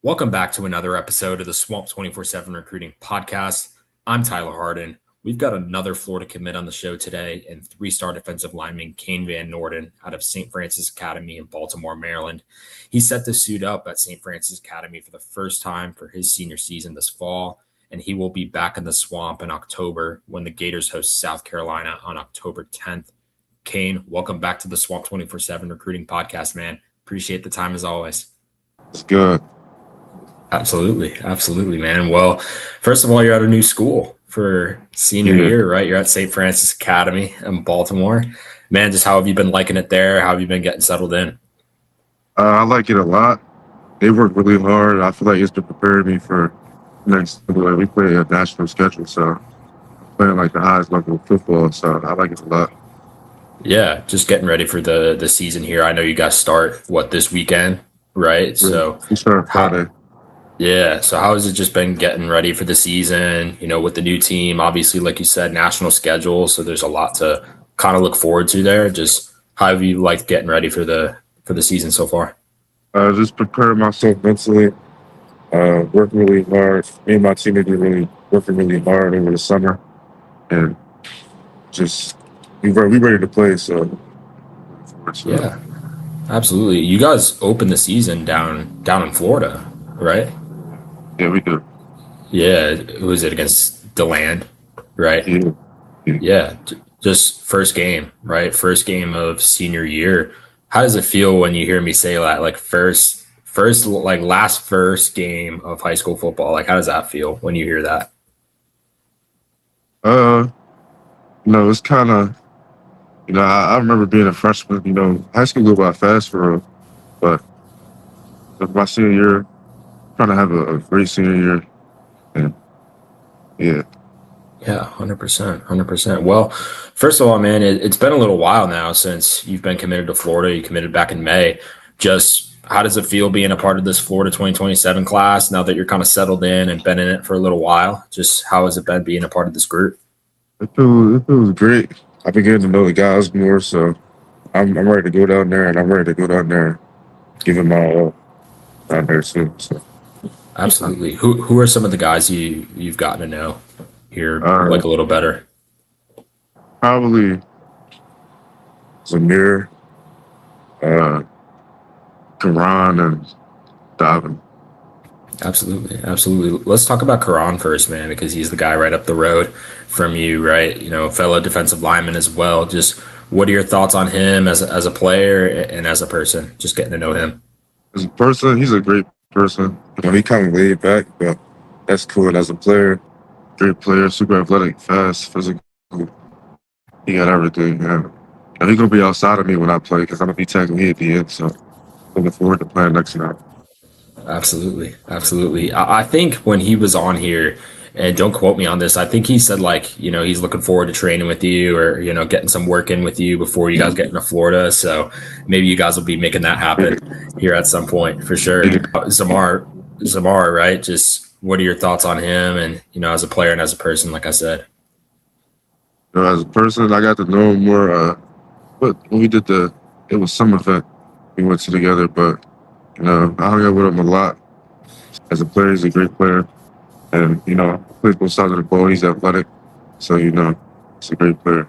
Welcome back to another episode of the Swamp247 Recruiting Podcast. I'm Tyler Harden. We've got another Florida commit on the show today and three-star defensive lineman Cain Van Norden out of St. Francis Academy in Baltimore, Maryland. He's set to suit up at St. Francis Academy for the first time for his senior season this fall, and he will be back in the Swamp in October when the Gators host South Carolina on October 10th. Cain, welcome back to the Swamp247 Recruiting Podcast, man. Appreciate the time as always. It's good. Absolutely, man. Well, first of all, you're at a new school for senior year, right? You're at St. Francis Academy in Baltimore. Man, just how have you been liking it there? How have you been getting settled in? I like it a lot. They work really hard. I feel like it's to prepare me for next. We play a national schedule, so playing like the highest level of football. So I like it a lot. Yeah, just getting ready for the season here. I know you guys start this weekend, right? So we start Friday. Yeah. So how has it just been getting ready for the season, with the new team? Obviously, like you said, national schedule. So there's a lot to kind of look forward to there. Just how have you liked getting ready for the season so far? Just preparing myself mentally, working really hard. Me and my team have been working really hard over the summer. And just we ready to play. So yeah, absolutely. You guys opened the season down in Florida, right? Yeah, we do. Yeah, who was it against DeLand, right? Yeah, just first game, right? First game of senior year. How does it feel when you hear me say that? Like last first game of high school football. Like, how does that feel when you hear that? It's kind of, I remember being a freshman. High school go by fast for real, but my senior year. Trying to have a great senior year, and yeah, 100%. Well, first of all, man, it's been a little while now since you've been committed to Florida. You committed back in May. Just how does it feel being a part of this Florida 2027 class now that you're kind of settled in and been in it for a little while? Just how has it been being a part of this group? It feels great. I've been getting to know the guys more, so I'm ready to go down there, and I'm ready to go down there, give them my all down there soon. So. Absolutely. Who are some of the guys you've gotten to know here a little better? Probably Zamir, Karan, and Davin. Absolutely. Let's talk about Karan first, man, because he's the guy right up the road from you, right? Fellow defensive lineman as well. Just what are your thoughts on him as a player and as a person? Just getting to know him. As a person, he's a great person. He kind of laid back, but that's cool. And as a player, great player, super athletic, fast, physical. He got everything. And he's going to be outside of me when I play because I'm going to be tackling me at the end. So looking forward to playing next time. Absolutely. I think when he was on here, and don't quote me on this, I think he said he's looking forward to training with you or, getting some work in with you before you guys get into Florida. So maybe you guys will be making that happen here at some point for sure. Zamar, right? Just what are your thoughts on him and, as a player and as a person, like I said? As a person, I got to know him more. But when we did it was summer event we went to together, but, I hung out with him a lot. As a player, he's a great player. And, plays both sides of the ball. He's athletic. So, he's a great player.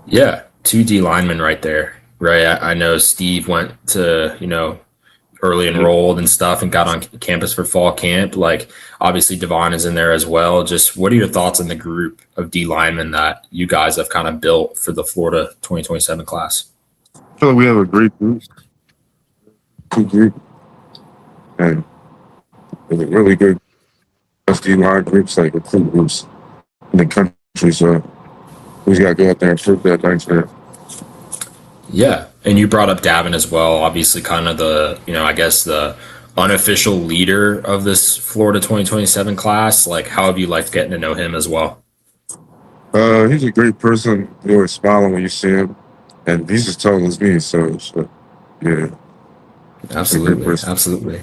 Yeah, 2 D linemen right there, right? I know Steve went to, early enrolled and stuff and got on campus for fall camp. Like, obviously, Devon is in there as well. Just what are your thoughts on the group of D linemen that you guys have kind of built for the Florida 2027 class? I feel like we have a great group. Good group. And it's a really good D line groups, like recruit groups in the country. So we just got to go out there and prove that next year. Yeah. And you brought up Davin as well, obviously kind of the, I guess the unofficial leader of this Florida 2027 class. Like, how have you liked getting to know him as well? He's a great person. You're always smiling when you see him. And he's as tall as me. So yeah. Absolutely.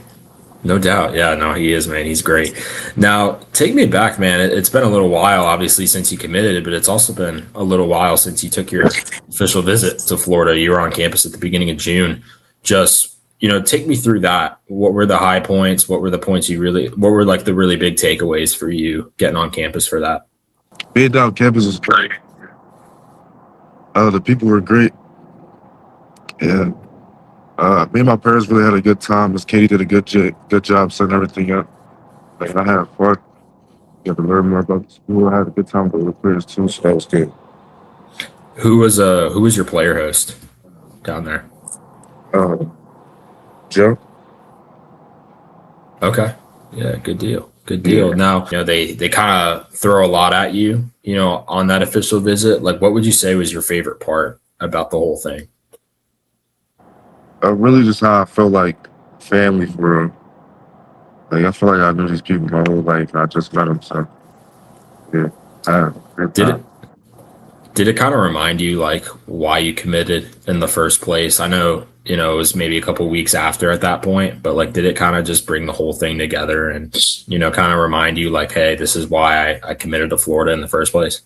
No doubt. Yeah, no, he is, man. He's great. Now, take me back, man. It's been a little while, obviously, since you committed, but it's also been a little while since you took your official visit to Florida. You were on campus at the beginning of June. Just take me through that. What were the high points? What were the points what were like the really big takeaways for you getting on campus for that? Being down campus was great. The people were great. And me and my parents really had a good time. Miss Katie did a good job setting everything up. Like, I had fun. Got to learn more about the school. I had a good time with the players too, so that was good. Who was your player host down there? Joe. Okay. Yeah, good deal. Good deal. Yeah. Now, they kind of throw a lot at you, on that official visit. Like, what would you say was your favorite part about the whole thing? Really just how I felt like family for real. Like, I feel like I knew these people my whole life. I just met them, so yeah. Did it kind of remind you like why you committed in the first place? I know, it was maybe a couple weeks after at that point, but like, did it kind of just bring the whole thing together and, kind of remind you like, hey, this is why I committed to Florida in the first place?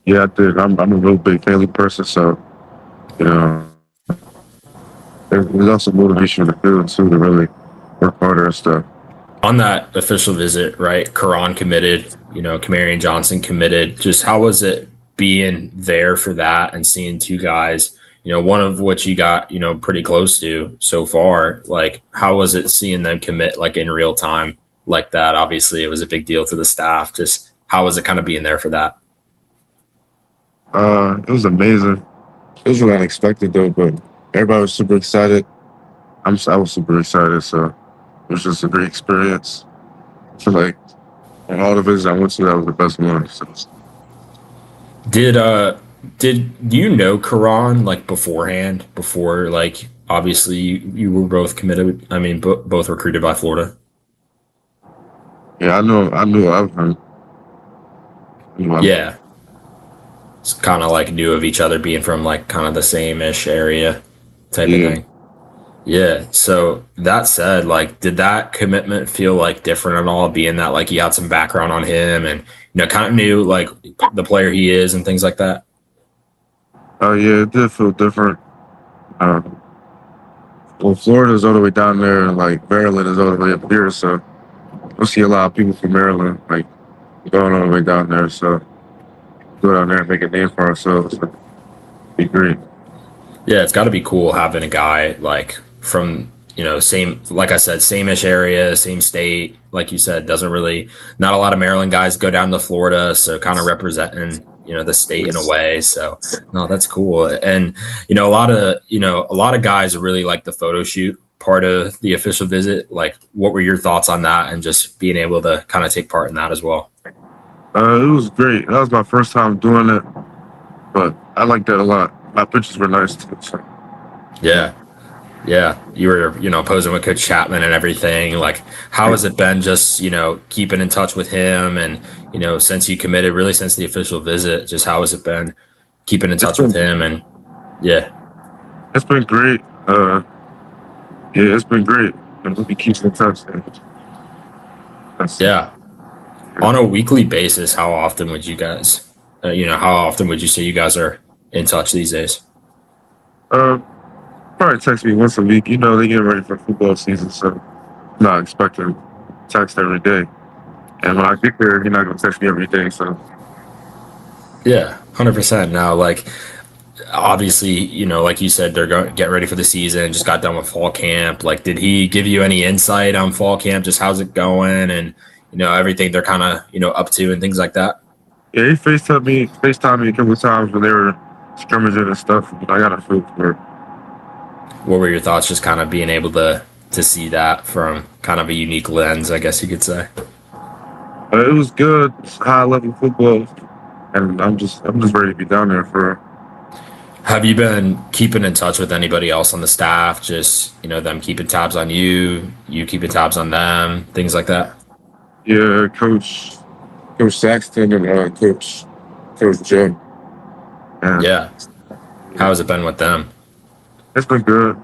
Yeah, I did. I'm a real big family person, so, there's also motivation to do too, to really work harder and stuff. On that official visit, right, Karan committed, Kamarian Johnson committed. Just how was it being there for that and seeing two guys, one of which you got, pretty close to so far? Like, how was it seeing them commit like in real time like that? Obviously, it was a big deal to the staff. Just how was it kind of being there for that? It was amazing. It was really unexpected though, but everybody was super excited. I was super excited, so it was just a great experience. I feel like on all the visits I went to, that was the best one. So. Did you know Karan like beforehand? Before, like, obviously you were both committed. I mean, both recruited by Florida. Yeah, I knew of him. Yeah, it's kind of like knew of each other, being from like kind of the same-ish area type of thing. Yeah. So that said, like, did that commitment feel like different at all, being that like you had some background on him and kind of knew like the player he is and things like that? Yeah, it did feel different. Well, Florida's all the way down there, and like Maryland is all the way up here, so we'll see a lot of people from Maryland like going all the way down there. So go down there and make a name for ourselves. It'd be great. Yeah, it's got to be cool having a guy like from same, like I said, same-ish area, same state. Like you said, not a lot of Maryland guys go down to Florida, so kind of representing the state in a way. So no, that's cool. And a lot of guys really like the photo shoot part of the official visit. Like, what were your thoughts on that and just being able to kind of take part in that as well? It was great. That was my first time doing it, but I liked that a lot. My pictures were nice too. So. Yeah. You were, posing with Coach Chapman and everything. Like, how has it been just, keeping in touch with him and, since you committed, really since the official visit, just how has it been keeping in touch with him? And yeah. It's been great. It's been great. And we'll be keeping in touch. Yeah. On a weekly basis, how often would you guys, how often would you say you guys are in touch these days? Probably text me once a week. They get ready for football season, so I'm not expecting text every day. And when I get there, you're not going to text me every day, so. Yeah, 100%. Now, like, obviously, like you said, they're going to get ready for the season, just got done with fall camp. Like, did he give you any insight on fall camp? Just how's it going and, everything they're kind of, up to and things like that? Yeah, he FaceTimed me a couple of times when they were scrimmaging and stuff. But I got a feel for it. What were your thoughts just kind of being able to see that from kind of a unique lens, I guess you could say? It was good. It's high-level football, and I'm just ready to be down there for. Have you been keeping in touch with anybody else on the staff? Just, them keeping tabs on you keeping tabs on them, things like that? Yeah, Coach Saxton and Coach Joe. Yeah. How has it been with them? It's been good.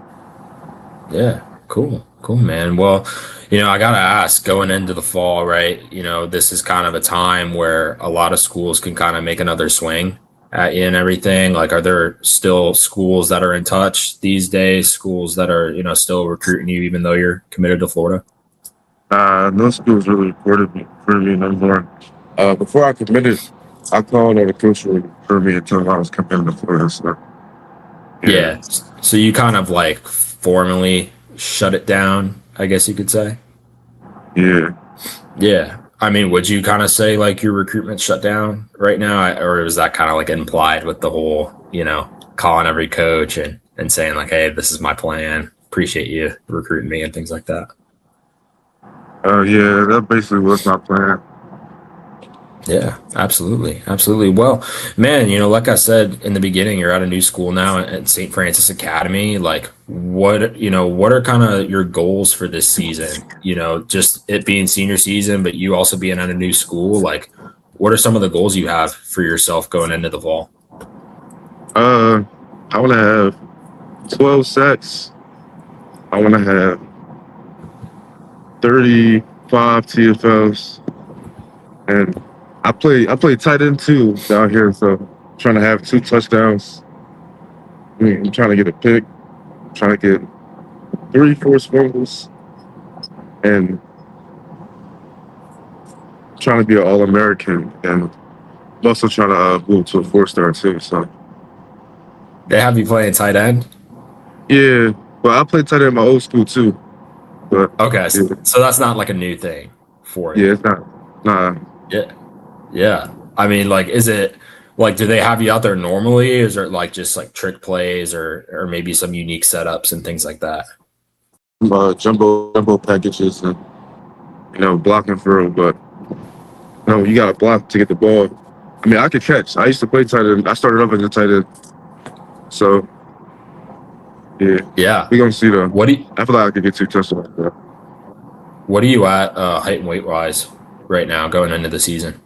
Yeah, cool, man. Well, I got to ask, going into the fall, right, this is kind of a time where a lot of schools can kind of make another swing at you and everything? Like, are there still schools that are in touch these days? Schools that are, still recruiting you even though you're committed to Florida? No schools really recruited me no more. Before I committed, I called the coach for me and told him I was coming to Florida. So, Yeah. So you kind of like formally shut it down, I guess you could say. Yeah. Yeah. I mean, would you kind of say like your recruitment shut down right now? Or was that kind of like implied with the whole, calling every coach and saying like, hey, this is my plan. Appreciate you recruiting me and things like that? Yeah, that basically was my plan. Yeah, absolutely. Absolutely. Well, man, like I said in the beginning, you're at a new school now at St. Francis Academy. Like what are kind of your goals for this season? Just it being senior season, but you also being at a new school. Like what are some of the goals you have for yourself going into the fall? I want to have 12 sacks. I want to have 35 TFLs. And I play tight end too down here, so I'm trying to have 2 touchdowns. I'm trying to get a pick. I'm trying to get 3 forced fumbles, and trying to be an All-American, and I'm also trying to move to a 4-star too. So They have you playing tight end? yeah, well, I played tight end in my old school too. But Okay, yeah, so that's not like a new thing for you. yeah, it's not. Nah. Yeah. Yeah. I mean, like, is it like, do they have you out there normally? Is it like just like trick plays or maybe some unique setups and things like that? Jumbo packages and blocking for real, but you got to block to get the ball. I mean, I could catch. I used to play tight end. I started off as a tight end, so Yeah. we gonna see though. I feel like I could get 2 touchdowns. What are you at height and weight wise right now going into the season?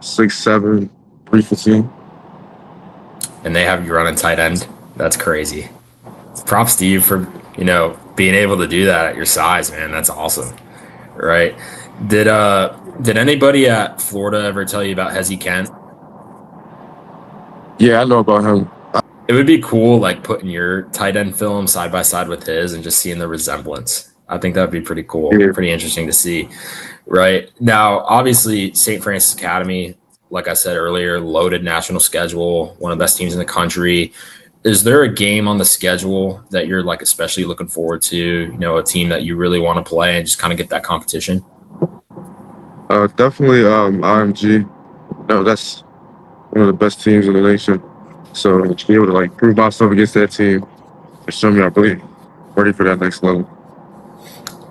6'7", 315. And they have you running tight end. That's crazy. Props to you for, being able to do that at your size, man. That's awesome. Right. Did anybody at Florida ever tell you about Hezzy Kent? Yeah, I know about him. It would be cool, like putting your tight end film side by side with his and just seeing the resemblance. I think that would be pretty cool, pretty interesting to see. Right now, obviously, St. Francis Academy, like I said earlier, loaded national schedule, one of the best teams in the country. Is there a game on the schedule that you're like especially looking forward to? A team that you really want to play and just kind of get that competition? Definitely IMG. No, that's one of the best teams in the nation. So to be able to like prove myself against that team and show me I'm really ready for that next level.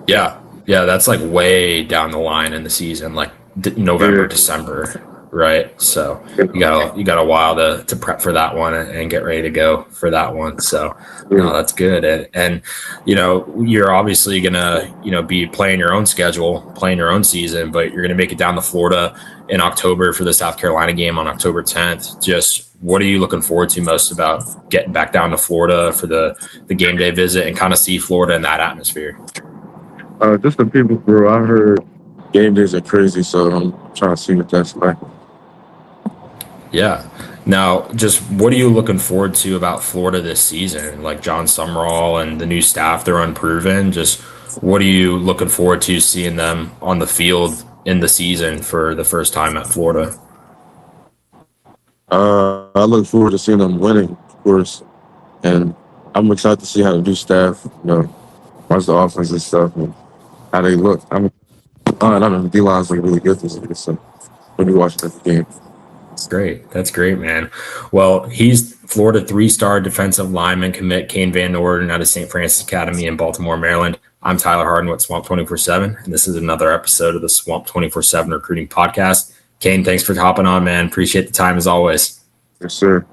Yeah, that's like way down the line in the season, like November, December, right? So you got a while to prep for that one and get ready to go for that one. So that's good. And you're obviously gonna be playing your own schedule, playing your own season, but you're gonna make it down to Florida in October for the South Carolina game on October 10th. Just what are you looking forward to most about getting back down to Florida for the game day visit and kind of see Florida in that atmosphere? Just the people, bro. I heard game days are crazy, so I'm trying to see what that's like. Yeah. Now, just what are you looking forward to about Florida this season? Like John Summerall and the new staff, they're unproven. Just what are you looking forward to seeing them on the field in the season for the first time at Florida? I look forward to seeing them winning, of course, and I'm excited to see how the new staff, watch the offense and stuff and how they look. I mean, the D-line's looking really good this year, so when you watch that game. That's great, man. Well, he's Florida 3-star defensive lineman commit Cain Van Norden out of St. Francis Academy in Baltimore, Maryland. I'm Tyler Harden with Swamp247, and this is another episode of the Swamp247 Recruiting Podcast. Cain, thanks for hopping on, man. Appreciate the time as always. Yes, sir.